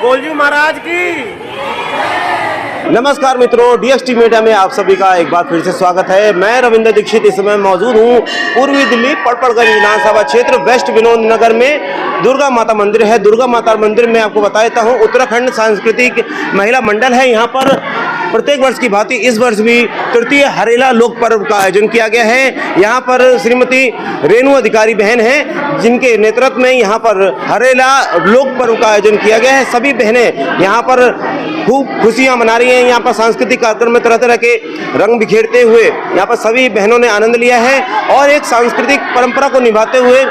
डोलजी महाराज की। नमस्कार मित्रों, डीएसटी मीडिया में आप सभी का एक बार फिर से स्वागत है। मैं रविंद्र दीक्षित इस समय मौजूद हूँ पूर्वी दिल्ली पड़पड़गंज विधानसभा क्षेत्र वेस्ट विनोद नगर में दुर्गा माता मंदिर है। दुर्गा माता मंदिर में आपको बता देता हूँ उत्तराखंड सांस्कृतिक महिला मंडल है। यहाँ पर प्रत्येक वर्ष की भांति इस वर्ष भी तृतीय हरेला लोक पर्व का आयोजन किया गया है। यहाँ पर श्रीमती रेणु अधिकारी बहन हैं जिनके नेतृत्व में यहाँ पर हरेला लोक पर्व का आयोजन किया गया है। सभी बहनें यहाँ पर खूब खुशियाँ मना रही हैं। यहाँ पर सांस्कृतिक कार्यक्रम में तरह तरह के रंग बिखेरते हुए यहाँ पर सभी बहनों ने आनंद लिया है और एक सांस्कृतिक परंपरा को निभाते हुए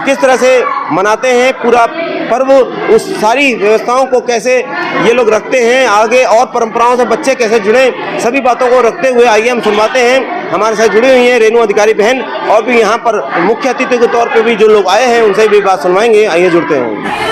किस तरह से मनाते हैं पूरा पर्व, उस सारी व्यवस्थाओं को कैसे ये लोग रखते हैं आगे और परंपराओं से बच्चे कैसे जुड़े, सभी बातों को रखते हुए आइए हम सुनवाते हैं। हमारे साथ जुड़ी हुई हैं रेणु अधिकारी बहन और भी यहाँ पर मुख्य अतिथि के तौर पे भी जो लोग आए हैं उनसे भी बात सुनवाएंगे। आइए जुड़ते हैं।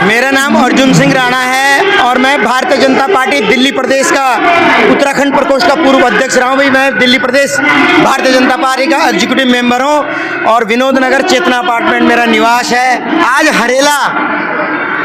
मेरा नाम अर्जुन सिंह राणा है और मैं भारतीय जनता पार्टी दिल्ली प्रदेश का उत्तराखंड प्रकोष्ठ का पूर्व अध्यक्ष रहा हूँ। भाई मैं दिल्ली प्रदेश भारतीय जनता पार्टी का एग्जीक्यूटिव मेंबर हूँ और विनोद नगर चेतना अपार्टमेंट मेरा निवास है। आज हरेला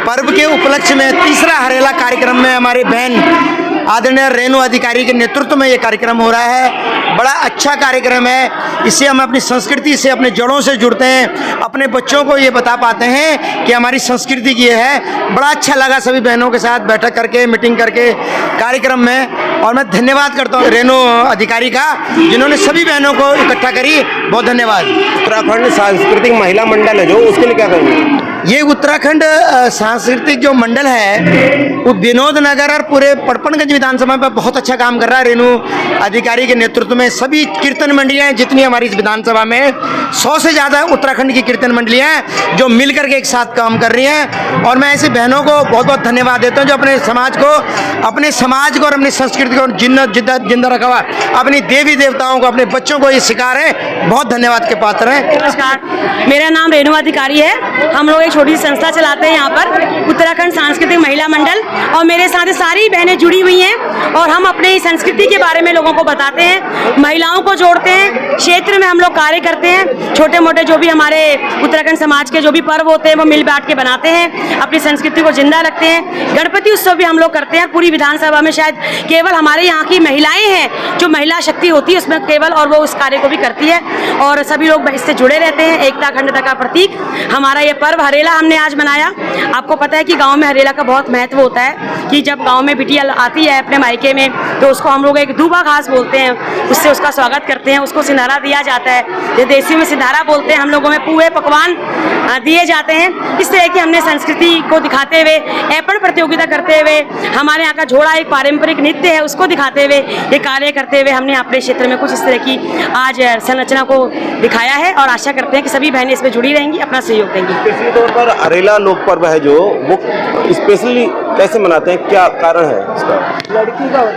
पर्व के उपलक्ष्य में तीसरा हरेला कार्यक्रम में हमारी बहन आदरणीय रेणु अधिकारी के नेतृत्व में ये कार्यक्रम हो रहा है। बड़ा अच्छा कार्यक्रम है। इससे हम अपनी संस्कृति से, अपने जड़ों से जुड़ते हैं, अपने बच्चों को ये बता पाते हैं कि हमारी संस्कृति ये है। बड़ा अच्छा लगा सभी बहनों के साथ बैठक करके, मीटिंग करके कार्यक्रम में, और मैं धन्यवाद करता हूँ रेणु अधिकारी का जिन्होंने सभी बहनों को इकट्ठा करी। बहुत धन्यवाद। उत्तराखंड सांस्कृतिक महिला मंडल है जो, उसके लिए क्या करेंगे? ये उत्तराखंड सांस्कृतिक जो मंडल है वो विनोद नगर और पूरे पड़पड़गंज विधानसभा में बहुत अच्छा काम कर रहा है। रेणु अधिकारी के नेतृत्व में सभी कीर्तन मंडलियां जितनी हमारी इस विधानसभा में 100 से ज़्यादा उत्तराखंड की कीर्तन मंडलियां हैं जो मिलकर के एक साथ काम कर रही हैं। और मैं ऐसी बहनों को बहुत बहुत धन्यवाद देता हूँ जो अपने समाज को और अपनी संस्कृति को जिंदा रखा हुआ, अपनी देवी देवताओं को, अपने बच्चों को ये सिखा रहे हैं। बहुत धन्यवाद के पात्र हैं। नमस्कार, मेरा नाम रेणु अधिकारी है। हम लोग एक छोटी सी संस्था चलाते हैं यहाँ पर उत्तराखंड सांस्कृतिक महिला मंडल, और मेरे साथ सारी बहनें जुड़ी हुई हैं और हम अपने संस्कृति के बारे में लोगों को बताते हैं, महिलाओं को जोड़ते हैं। क्षेत्र में हम लोग कार्य करते हैं, छोटे मोटे जो भी हमारे उत्तराखंड समाज के जो भी पर्व होते हैं वो मिल बांट के बनाते हैं, अपनी संस्कृति को जिंदा रखते हैं। गणपति उत्सव भी हम लोग करते हैं। पूरी विधानसभा में शायद केवल हमारे यहाँ की महिलाएं हैं जो महिला शक्ति होती है उसमें केवल, और वो उस कार्य को भी करती है और सभी लोग इससे जुड़े रहते हैं। एकता अखंडता का प्रतीक हमारा ये पर्व हरेला हमने आज मनाया। आपको पता है कि गांव में हरेला का बहुत महत्व होता है कि जब गांव में बिटिया आती है अपने मायके में तो उसको हम लोग एक दूबा घास बोलते हैं, उससे उसका स्वागत करते हैं, उसको सिंधारा दिया जाता है। जो देसी में सिंधारा बोलते हैं, हम लोगों में पुए पकवान दिए जाते हैं। इस तरह की हमने संस्कृति को दिखाते हुए, ऐपण प्रतियोगिता करते हुए, हमारे यहाँ का झोड़ा एक पारंपरिक नृत्य है उसको दिखाते हुए, ये कार्य करते हुए हमने अपने क्षेत्र में कुछ इस तरह की आज संरचना को दिखाया है और आशा करते हैं कि सभी बहनें इसमें जुड़ी रहेंगी, अपना सहयोग देंगी। स्पेशली तौर पर हरेला लोक पर्व है जो, वो स्पेशली कैसे मनाते हैं, क्या कारण है इसका?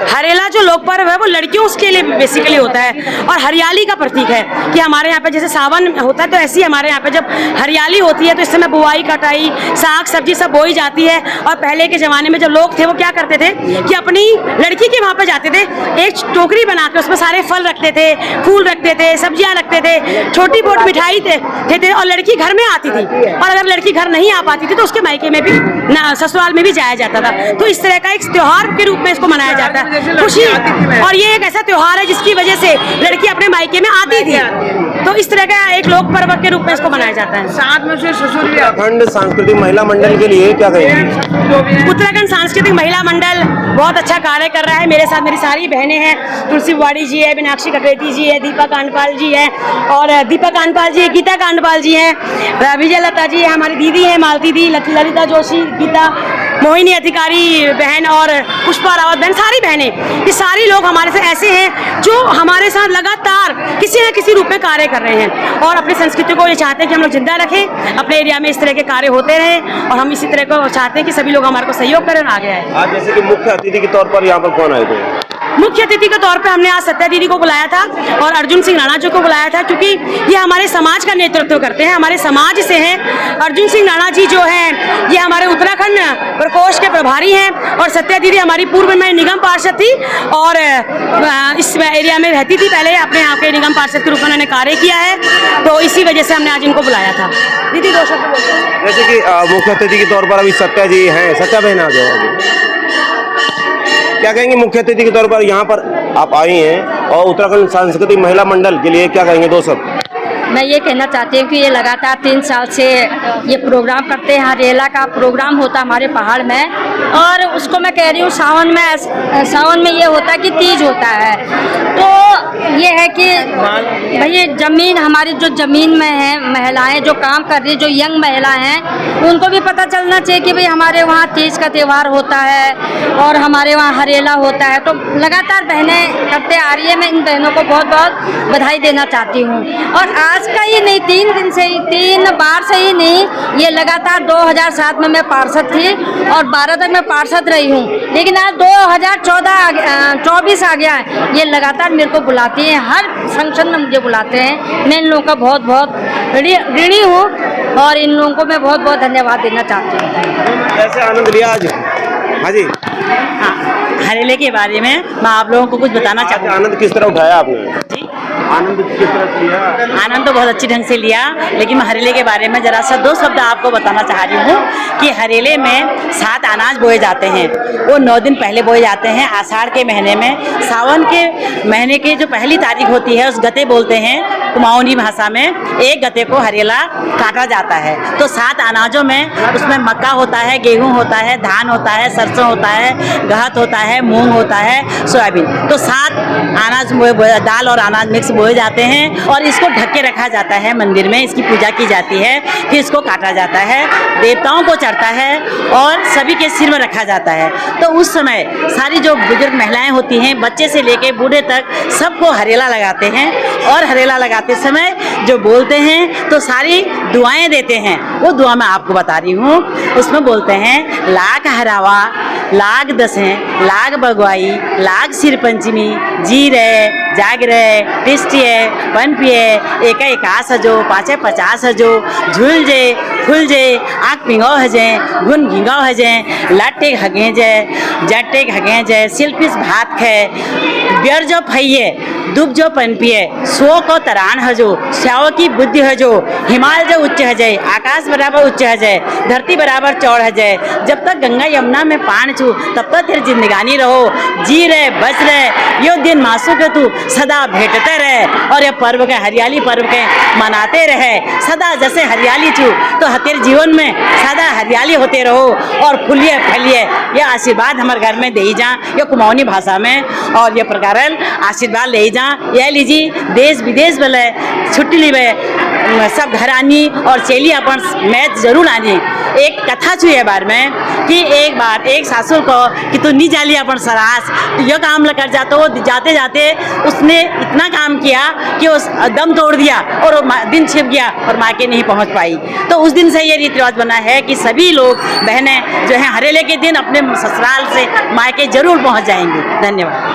हरेला जो लोक पर्व है वो लड़कियों के लिए बेसिकली होता है और हरियाली का प्रतीक है कि हमारे यहाँ पे जैसे सावन होता है तो ऐसी हमारे यहाँ पे जब हरियाली होती है तो इस समय बुआई कटाई साग सब्जी सब बोई जाती है। और पहले के जमाने में जब लोग थे वो क्या करते थे कि अपनी लड़की के वहाँ पे जाते थे, एक टोकरी बना के उसमें सारे फल रखते थे, फूल रखते थे, सब्जियाँ रखते थे, छोटी बहुत मिठाई थे और लड़की घर में आती थी। और अगर लड़की घर नहीं आ पाती थी तो उसके मायके में भी ससुराल में भी जाया जाता था। तो इस तरह का एक त्योहार के रूप में इसको मनाया जाता है, खुशी। और ये एक ऐसा त्योहार है जिसकी वजह से लड़की अपने मायके में आती थी, तो इस तरह का एक लोक पर्व के रूप में इसको मनाया जाता है। साथ में से उत्तराखंड सांस्कृतिक महिला मंडल के लिए क्या कहेंगे? उत्तराखंड सांस्कृतिक महिला मंडल बहुत अच्छा कार्य कर रहा है। मेरे साथ मेरी सारी बहनें हैं, तुलसी वाड़ी जी है, मीनाक्षी ककरेती जी है, दीपा कांडपाल जी है और दीपा कांडपाल जी, गीता कांडपाल जी हैं, विजय लता जी है, हमारी दीदी है मालती दी, ललिता जोशी, गीता मोहिनी अधिकारी बहन और पुष्पा रावत बहन, सारी बहनें, ये सारी लोग हमारे से ऐसे हैं जो हमारे साथ लगातार किसी न किसी रूप में कार्य कर रहे हैं और अपनी संस्कृति को ये चाहते हैं कि हम लोग जिंदा रखें, अपने एरिया में इस तरह के कार्य होते रहें और हम इसी तरह को चाहते हैं कि सभी लोग हमारे को सहयोग करें और आगे आए। आज जैसे कि मुख्य अतिथि के तौर पर यहाँ पर कौन आए थे? मुख्य अतिथि के तौर पे हमने आज सत्या दीदी को बुलाया था और अर्जुन सिंह राणा जी को बुलाया था, क्योंकि ये हमारे समाज का नेतृत्व करते हैं, हमारे समाज से हैं। अर्जुन सिंह राणा जी जो हैं ये हमारे उत्तराखंड प्रकोष्ठ के प्रभारी हैं और सत्या दीदी हमारी पूर्व में निगम पार्षद थी और इस एरिया में रहती थी पहले, अपने यहाँ के निगम पार्षद के रूप में उन्होंने कार्य किया है, तो इसी वजह से हमने आज इनको बुलाया था। दीदी 2 शब्द बोलते हैं। जैसे कि मुख्य अतिथि के तौर पर अभी सत्या जी हैं, सत्या बहन आ जाओ, क्या कहेंगे मुख्य अतिथि के तौर पर यहाँ पर आप आई हैं और उत्तराखंड सांस्कृतिक महिला मंडल के लिए क्या कहेंगे 2 शब्द? मैं ये कहना चाहती हूँ कि ये लगातार 3 साल से ये प्रोग्राम करते हैं। हरेला का प्रोग्राम होता है हमारे पहाड़ में और उसको मैं कह रही हूँ सावन में ये होता है कि तीज होता है। तो ये है कि भाई जमीन हमारी जो ज़मीन में है महिलाएं जो काम कर रही है, जो यंग महिलाएं हैं, उनको भी पता चलना चाहिए कि भाई हमारे वहाँ तीज का त्यौहार होता है और हमारे वहाँ हरेला होता है। तो लगातार बहनें करते आ रही है, मैं इन बहनों को बहुत बहुत बधाई देना चाहती हूँ। और आज का ही नहीं, 3 दिन से ही, 3 बार से ही नहीं, ये लगातार 2007 में मैं पार्षद थी और 12 तक मैं पार्षद रही हूँ, लेकिन आज 2024 आ गया है, ये लगातार मेरे को बुलाती हैं, हर फंक्शन में मुझे बुलाते हैं। मैं इन लोगों का बहुत बहुत ऋणी हूँ और इन लोगों को मैं बहुत बहुत धन्यवाद देना चाहती हूँ। कैसे आनंद लिया आज? हाँ जी, हाँ, हरेले के बारे में मैं आप लोगों को कुछ बताना चाहूँगी। आनंद किस तरह उठाया आपने? जी, आनंद किस तरह से लिया? आनंद तो बहुत अच्छी ढंग से लिया, लेकिन मैं हरेले के बारे में जरा सा 2 शब्द आपको बताना चाह रही हूँ कि हरेले में 7 अनाज बोए जाते हैं। वो 9 दिन पहले बोए जाते हैं। आषाढ़ के महीने में, सावन के महीने की जो पहली तारीख होती है उस गते बोलते हैं कुमाऊनी भाषा में, एक गते को हरेला काटा जाता है। तो 7 अनाजों में उसमें मक्का होता है, गेहूँ होता है, धान होता है, सरसों होता है, गहत होता है, मूंग होता है, सोयाबीन। तो 7 अनाज दाल और अनाज मिक्स बोए जाते हैं और इसको ढक के रखा जाता है मंदिर में, इसकी पूजा की जाती है, फिर इसको काटा जाता है, देवताओं को चढ़ता है और सभी के सिर में रखा जाता है। तो उस समय सारी जो बुजुर्ग महिलाएं होती हैं, बच्चे से लेके बूढ़े तक सबको हरेला लगाते हैं और हरेला लगाते समय जो बोलते हैं तो सारी दुआएं देते हैं। वो दुआ मैं आपको बता रही हूँ, उसमें बोलते हैं लाख हरावा, लाख दसें, लाख बगवाई, लाख सिर पंचमी, जी रहे, जाग रहे, टिस्टिए, पन पिए, एक 51 हजो, 5 50 हजो, झूल जे, फूल जे, आँख पिंगाव हजे, घुन घिंगाव हजे, लाटे हगे जे, जटे हगे जे, शिल्पिस भात खे, बियर जो फैये, दुब जो पन पिए, सो को तरान हजो, श्याओ की बुद्धि हजो, हिमाल जो उच्च हजे, आकाश बराबर उच्च हजे, धरती बराबर चौड़ हजे, जब तक गंगा यमुना में पान छू तब तक तेरी जिंदगानी रहो, जी रहे, बच रहे, यो दिन मासू के तू सदा भेटते रहे और ये पर्व के हरियाली पर्व के मनाते रहे, सदा जैसे हरियाली छू तो तेरे जीवन में सदा हरियाली होते रहो और फूलिए फैलिए, ये आशीर्वाद हमारे घर में दे जा, ये कुमाऊनी भाषा में और ये प्रकार आशीर्वाद ले जा। यह लीजिए देश विदेश बोले छुट्टी लीबे सब घर आनी और चेली अपन मैच जरूर आनी। एक कथा छुए बार में कि एक बार एक सासुर को कि तू नहीं जाली अपन सरास, तो यह काम कर जाता हो, जाते जाते उसने इतना काम किया कि उस दम तोड़ दिया और दिन छिप गया और मायके नहीं पहुंच पाई। तो उस दिन से ये रीति रिवाज बना है कि सभी लोग बहनें जो हैं हरेले के दिन अपने ससुराल से मायके जरूर पहुंच जाएंगी। धन्यवाद।